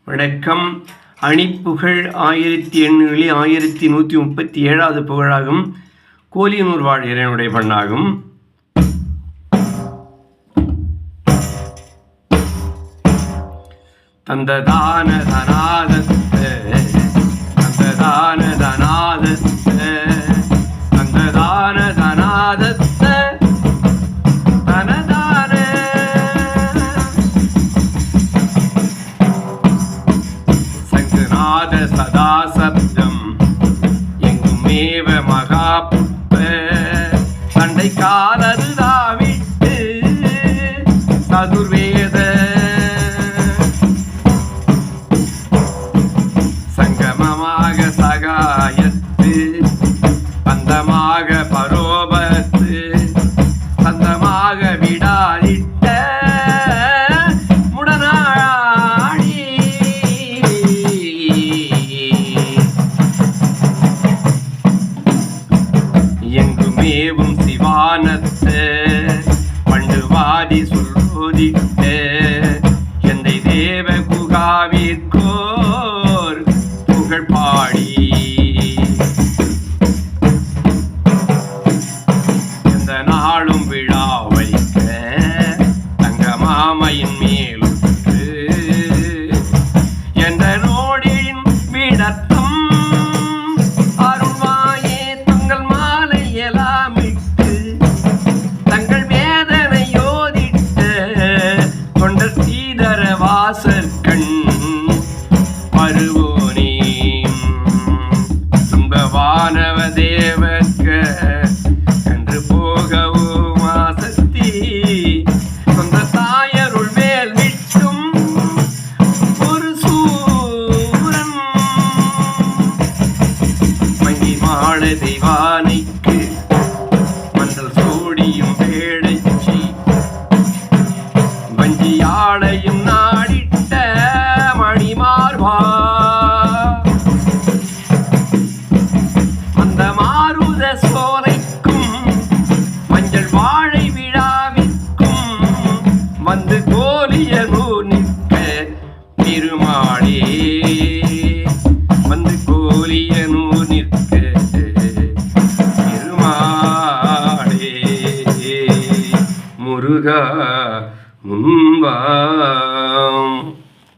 வணக்கம். அணிப்புகழ் 1800 1137 புகழாகும். கோலியனூர் வாழ் இறைவனுடைய பண்ணாகும். தந்ததான தனாதத்த தந்ததான தனாதத்த தந்ததான தனாதத்த தனதான சங்கநாத சதா சப்தம் எங்குமேவ மகாபுத்த சண்டை காலது தாவிட்டு சதுர்வேத சங்கமமாக சகாயத்து பந்தமாக பரோபத்து சந்தமாக விடாதிட்ட முடனாடி எங்குமேவும் சிவானத்த பண்டுவாதி சொல்லுதிட்ட எந்தை தேவ குகாவிற்கோர் புகழ் பாடி எந்த நாளும் விழா வைக்க தங்க மாமையின் மேலுற்று என்ற நோடின் விடத்தம் அருள்வாயே தங்கள் மாலை எலாமிட்டு தங்கள் வேதனை யோதிட்ட தொண்டர் சீதர வாசற்கண் பருவோனே துன்பவானவ தேவர்க என்று போகவும் ஆசக்தி சொந்த தாயருள் மேல் விட்டும் ஒரு சூரன் மங்கி மாட தெய்வானைக்கு மண்டல் சூடியும் வேடைச்சி வஞ்சியாளையும் நாடிட்ட மணிமார்பா அந்த மாருத சோலைக்கும் மஞ்சள் வாழை விழாவிற்கும் வந்து கோலியனூர் நிற்க பெருமாளே வந்து கோலியனூர் நிற்க பெருமாளே முருகா முன்பாம்.